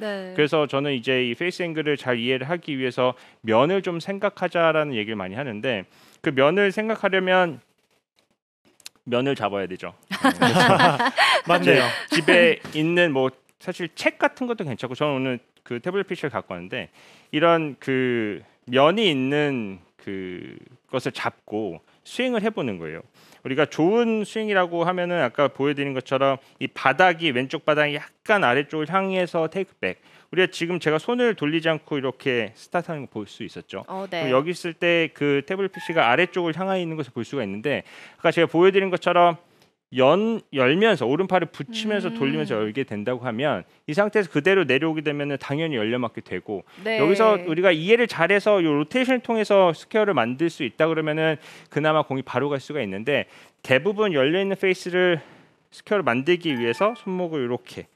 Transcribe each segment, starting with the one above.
네. 그래서 저는 이제 이 페이스 앵글을 잘 이해를 하기 위해서 면을 좀 생각하자라는 얘기를 많이 하는데 그 면을 생각하려면 면을 잡아야 되죠. 맞네요. 집에 있는 뭐 사실 책 같은 것도 괜찮고 저는 오늘 그 태블릿 PC를 갖고 왔는데 이런 그 면이 있는 그 것을 잡고 스윙을 해보는 거예요. 우리가 좋은 스윙이라고 하면은 아까 보여드린 것처럼 이 바닥이 왼쪽 바닥이 약간 아래쪽을 향해서 테이크백. 우리가 지금 제가 손을 돌리지 않고 이렇게 스타트하는 거 볼 수 있었죠. 네. 그럼 여기 있을 때 그 태블릿 PC가 아래쪽을 향해 있는 것을 볼 수가 있는데 아까 제가 보여드린 것처럼 열면서 오른팔을 붙이면서 돌리면서 열게 된다고 하면 이 상태에서 그대로 내려오게 되면 당연히 열려맞게 되고 네. 여기서 우리가 이해를 잘해서 이 로테이션을 통해서 스퀘어를 만들 수 있다 그러면은 그나마 공이 바로 갈 수가 있는데 대부분 열려 있는 페이스를 스퀘어를 만들기 위해서 손목을 이렇게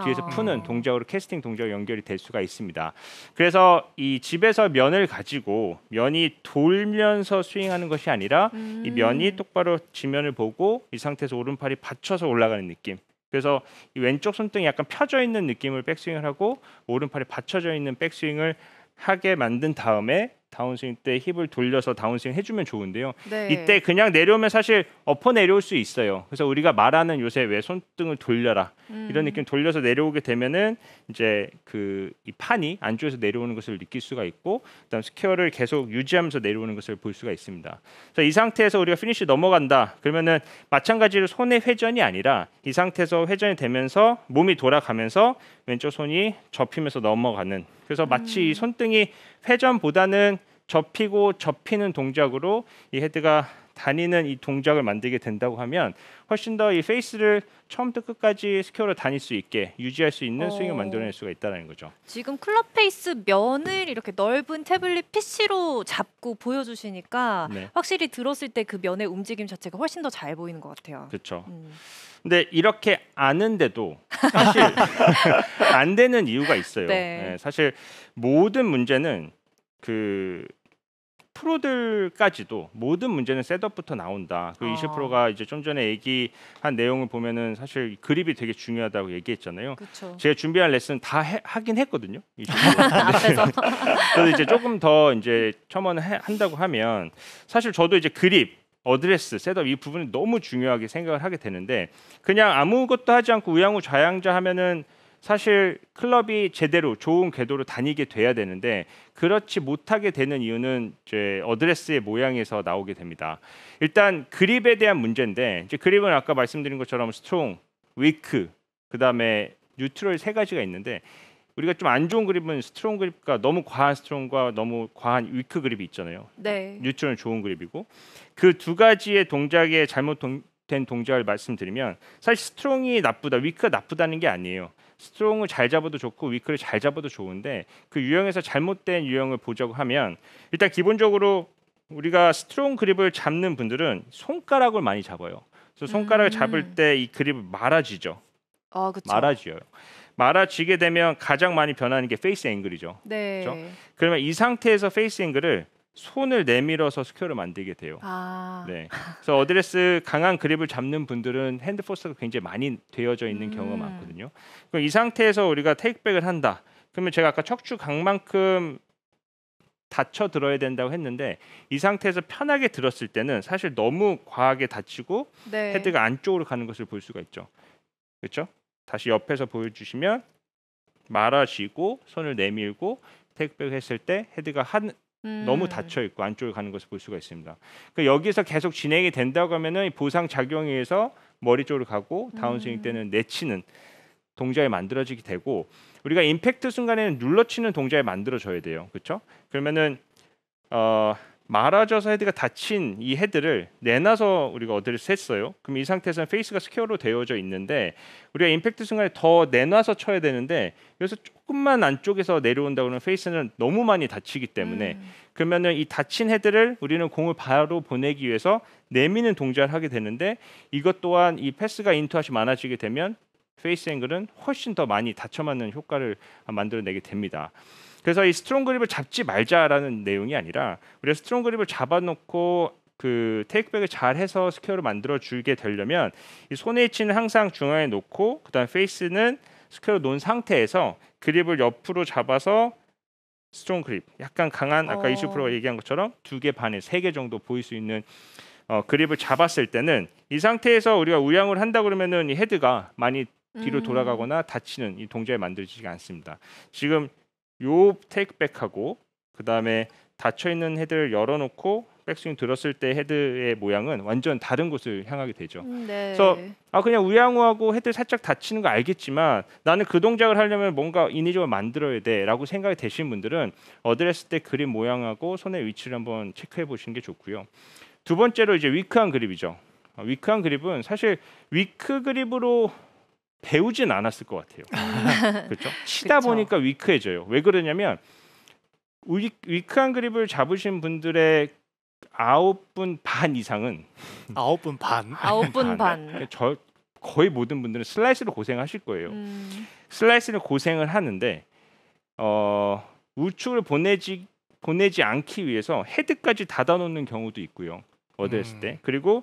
뒤에서 푸는 동작으로 캐스팅 동작으로 연결이 될 수가 있습니다. 그래서 이 집에서 면을 가지고 면이 돌면서 스윙하는 것이 아니라 이 면이 똑바로 지면을 보고 이 상태에서 오른팔이 받쳐서 올라가는 느낌. 그래서 이 왼쪽 손등이 약간 펴져 있는 느낌을 백스윙을 하고 오른팔이 받쳐져 있는 백스윙을 하게 만든 다음에 다운스윙 때 힙을 돌려서 다운스윙 해주면 좋은데요. 네. 이때 그냥 내려오면 사실 엎어 내려올 수 있어요. 그래서 우리가 말하는 요새 왜 손등을 돌려라 이런 느낌 돌려서 내려오게 되면은 이제 그 이 판이 안쪽에서 내려오는 것을 느낄 수가 있고 그다음 스퀘어를 계속 유지하면서 내려오는 것을 볼 수가 있습니다. 그래서 이 상태에서 우리가 피니시 넘어간다 그러면은 마찬가지로 손의 회전이 아니라 이 상태에서 회전이 되면서 몸이 돌아가면서 왼쪽 손이 접히면서 넘어가는 그래서 마치 이 손등이 회전보다는 접히고 접히는 동작으로 이 헤드가 다니는 이 동작을 만들게 된다고 하면 훨씬 더 이 페이스를 처음부터 끝까지 스퀘어로 다닐 수 있게 유지할 수 있는 스윙을 만들어낼 수가 있다는 거죠. 지금 클럽 페이스 면을 이렇게 넓은 태블릿 PC로 잡고 보여주시니까 네. 확실히 들었을 때 그 면의 움직임 자체가 훨씬 더 잘 보이는 것 같아요. 그렇죠. 근데 이렇게 아는데도 사실 안 되는 이유가 있어요. 네. 네, 사실 모든 문제는 그 프로들까지도 모든 문제는 셋업부터 나온다. 그 이실 프로가 이제 좀 전에 얘기한 내용을 보면은 사실 그립이 되게 중요하다고 얘기했잖아요. 그쵸. 제가 준비한 레슨 다 하긴 했거든요. 앞에서. 저도 이제 조금 더 이제 첨언을 한다고 하면 사실 저도 이제 그립 어드레스, 셋업 이 부분이 너무 중요하게 생각을 하게 되는데 그냥 아무것도 하지 않고 우양우좌양자 하면은 사실 클럽이 제대로 좋은 궤도로 다니게 돼야 되는데 그렇지 못하게 되는 이유는 이제 어드레스의 모양에서 나오게 됩니다. 일단 그립에 대한 문제인데 이제 그립은 아까 말씀드린 것처럼 스트롱, 위크, 그다음에 뉴트럴 세 가지가 있는데 우리가 좀 안 좋은 그립은 스트롱 그립과 너무 과한 스트롱과 너무 과한 위크 그립이 있잖아요. 네. 뉴트럴은 좋은 그립이고 그 두 가지의 동작에 잘못된 동작을 말씀드리면 사실 스트롱이 나쁘다, 위크가 나쁘다는 게 아니에요. 스트롱을 잘 잡아도 좋고 위크를 잘 잡아도 좋은데 그 유형에서 잘못된 유형을 보자고 하면 일단 기본적으로 우리가 스트롱 그립을 잡는 분들은 손가락을 많이 잡아요. 그래서 손가락을 잡을 때 이 그립이 말아지죠. 그쵸. 말아져요. 말아지게 되면 가장 많이 변하는 게 페이스 앵글이죠. 네. 그렇죠? 그러면 이 상태에서 페이스 앵글을 손을 내밀어서 스퀘어를 만들게 돼요. 네. 그래서 어드레스 강한 그립을 잡는 분들은 핸드 포스가 굉장히 많이 되어져 있는 경우가 많거든요. 그럼 이 상태에서 우리가 테이크백을 한다. 그러면 제가 아까 척추 각만큼 닫혀 들어야 된다고 했는데 이 상태에서 편하게 들었을 때는 사실 너무 과하게 닫히고 네. 헤드가 안쪽으로 가는 것을 볼 수가 있죠. 그렇죠? 다시 옆에서 보여주시면 말아지고 손을 내밀고 테이크백 했을 때 헤드가 너무 닫혀 있고 안쪽으로 가는 것을 볼 수가 있습니다. 그러니까 여기서 계속 진행이 된다고 하면은 보상 작용에 의해서 머리 쪽으로 가고 다운스윙 때는 내치는 동작이 만들어지게 되고 우리가 임팩트 순간에는 눌러치는 동작이 만들어져야 돼요. 그렇죠? 그러면은 말아져서 헤드가 닫힌 이 헤드를 내놔서 우리가 어드레스 했어요. 그럼 이 상태에서는 페이스가 스퀘어로 되어져 있는데 우리가 임팩트 순간에 더 내놔서 쳐야 되는데 여기서 조금만 안쪽에서 내려온다 그러면 페이스는 너무 많이 닫히기 때문에 그러면은 이 닫힌 헤드를 우리는 공을 바로 보내기 위해서 내미는 동작을 하게 되는데 이것 또한 이 패스가 인투아시 많아지게 되면 페이스 앵글은 훨씬 더 많이 닫혀 맞는 효과를 만들어내게 됩니다. 그래서 이 스트롱 그립을 잡지 말자라는 내용이 아니라 우리가 스트롱 그립을 잡아놓고 그 테이크백을 잘해서 스퀘어를 만들어 주게 되려면 이 손의 위치는 항상 중앙에 놓고 그다음 페이스는 스퀘어로 놓은 상태에서 그립을 옆으로 잡아서 스트롱 그립, 약간 강한 아까 이슈 프로가 얘기한 것처럼 2개 반에 3개 정도 보일 수 있는 그립을 잡았을 때는 이 상태에서 우리가 우양을 한다 그러면은 이 헤드가 많이 뒤로 돌아가거나 다치는 이 동작이 만들어지지 않습니다. 지금 요 테이크백하고 그 다음에 닫혀 있는 헤드를 열어놓고 백스윙 들었을 때 헤드의 모양은 완전 다른 곳을 향하게 되죠. 네. 그래서 그냥 우양우하고 헤드 살짝 닫히는 거 알겠지만 나는 그 동작을 하려면 뭔가 인위적으로 만들어야 돼라고 생각이 되신 분들은 어드레스 때 그립 모양하고 손의 위치를 한번 체크해 보시는 게 좋고요. 두 번째로 이제 위크한 그립이죠. 위크한 그립은 사실 위크 그립으로 배우진 않았을 것 같아요. 그렇죠? 치다 그쵸. 보니까 위크해져요. 왜 그러냐면 위크한 그립을 잡으신 분들의 9분 반 이상은 9분 반. 9분 반. 저 거의 모든 분들은 슬라이스로 고생하실 거예요. 슬라이스를 고생을 하는데 우측을 보내지 않기 위해서 헤드까지 닫아놓는 경우도 있고요. 어드레스 때. 그리고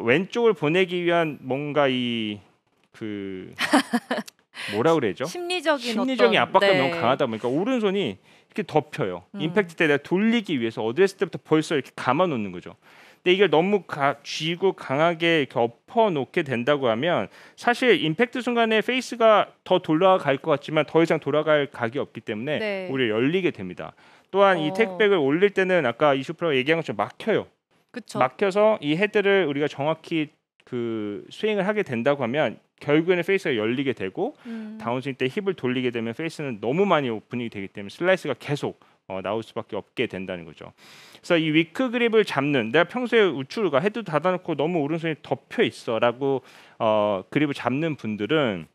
왼쪽을 보내기 위한 뭔가 그 뭐라 그래야죠? 심리적인 압박감이 너무 강하다 보니까 오른손이 이렇게 덮여요. 임팩트 때 내가 돌리기 위해서 어드레스 때부터 벌써 이렇게 감아 놓는 거죠. 근데 이걸 너무 쥐고 강하게 이렇게 엎어 놓게 된다고 하면 사실 임팩트 순간에 페이스가 더 돌아갈 것 같지만 더 이상 돌아갈 각이 없기 때문에 네. 오히려 열리게 됩니다. 또한 이 테이크백을 올릴 때는 아까 이슈프로가 얘기한 것처럼 막혀요. 그쵸. 막혀서 이 헤드를 우리가 정확히 그 스윙을 하게 된다고 하면 결국에는 페이스가 열리게 되고 다운스윙 때 힙을 돌리게 되면 페이스는 너무 많이 오프닝이 되기 때문에 슬라이스가 계속 나올 수밖에 없게 된다는 거죠. 그래서 이 위크 그립을 잡는, 내가 평소에 우측과 헤드 닫아놓고 너무 오른손이 덮여 있어라고 그립을 잡는 분들은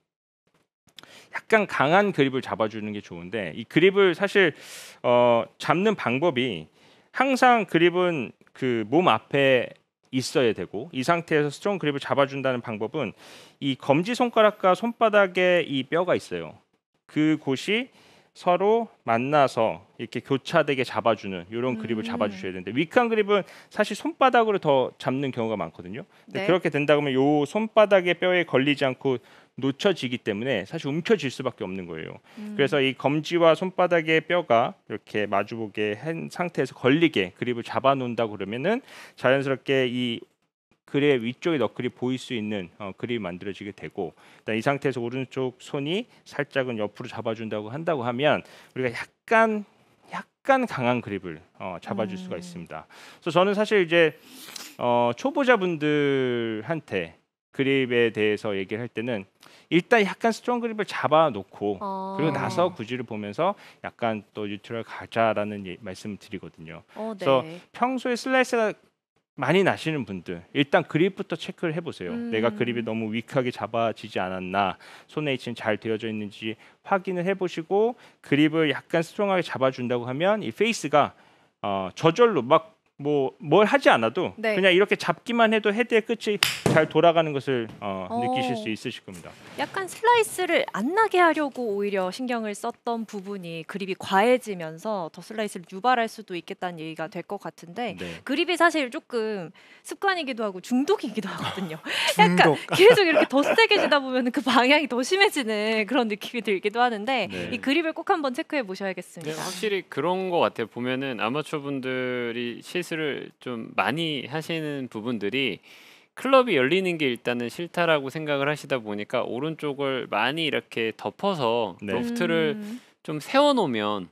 약간 강한 그립을 잡아주는 게 좋은데, 이 그립을 사실 잡는 방법이 항상 그립은 그 몸 앞에 있어야 되고, 이 상태에서 스트롱 그립을 잡아준다는 방법은 이 검지 손가락과 손바닥에 이 뼈가 있어요. 그 곳이 서로 만나서 이렇게 교차되게 잡아주는 이런 그립을 잡아주셔야 되는데, 위크한 그립은 사실 손바닥으로 더 잡는 경우가 많거든요. 근데 네. 그렇게 된다고 하면 요 손바닥의 뼈에 걸리지 않고 놓쳐지기 때문에 사실 움켜질 수밖에 없는 거예요. 그래서 이 검지와 손바닥의 뼈가 이렇게 마주보게 한 상태에서 걸리게 그립을 잡아놓는다고 그러면은 자연스럽게 이 그립의 위쪽에 너클이 보일 수 있는 그립이 만들어지게 되고, 이 상태에서 오른쪽 손이 살짝은 옆으로 잡아준다고 한다고 하면 우리가 약간 강한 그립을 잡아줄 수가 있습니다. 그래서 저는 사실 이제 초보자분들한테 그립에 대해서 얘기를 할 때는 일단 약간 스트롱 그립을 잡아놓고 그리고 나서 구질을 보면서 약간 또 뉴트럴 가자라는 말씀을 드리거든요. 그래서 네. 평소에 슬라이스가 많이 나시는 분들 일단 그립부터 체크를 해보세요. 내가 그립이 너무 위크하게 잡아지지 않았나, 손의 위치는 잘 되어져 있는지 확인을 해보시고 그립을 약간 스트롱하게 잡아준다고 하면 이 페이스가 저절로 막 뭘 하지 않아도 네. 그냥 이렇게 잡기만 해도 헤드의 끝이 잘 돌아가는 것을 느끼실 수 있으실 겁니다. 약간 슬라이스를 안 나게 하려고 오히려 신경을 썼던 부분이 그립이 과해지면서 더 슬라이스를 유발할 수도 있겠다는 얘기가 될 것 같은데, 네. 그립이 사실 조금 습관이기도 하고 중독이기도 하거든요. 약간 중독. 계속 이렇게 더 세게 지다 보면 그 방향이 더 심해지는 그런 느낌이 들기도 하는데 네. 이 그립을 꼭 한번 체크해 네, 보셔야겠습니다. 확실히 그런 것 같아요. 보면은 아마추어 분들이 실수를 좀 많이 하시는 부분들이 클럽이 열리는 게 일단은 싫다라고 생각을 하시다 보니까 오른쪽을 많이 이렇게 덮어서 네. 로프트를 좀 세워놓으면은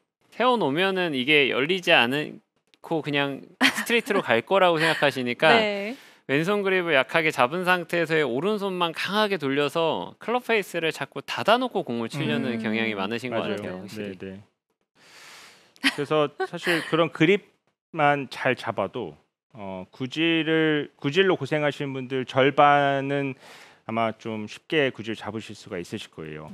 이게 열리지 않고 그냥 스트레이트로 갈 거라고 생각하시니까 네. 왼손 그립을 약하게 잡은 상태에서의 오른손만 강하게 돌려서 클럽 페이스를 자꾸 닫아놓고 공을 치려는 경향이 많으신 것 같아요. 확실히. 네. 그래서 사실 그런 그립만 잘 잡아도 구질로 고생하시는 분들 절반은 아마 좀 쉽게 구질 잡으실 수가 있으실 거예요.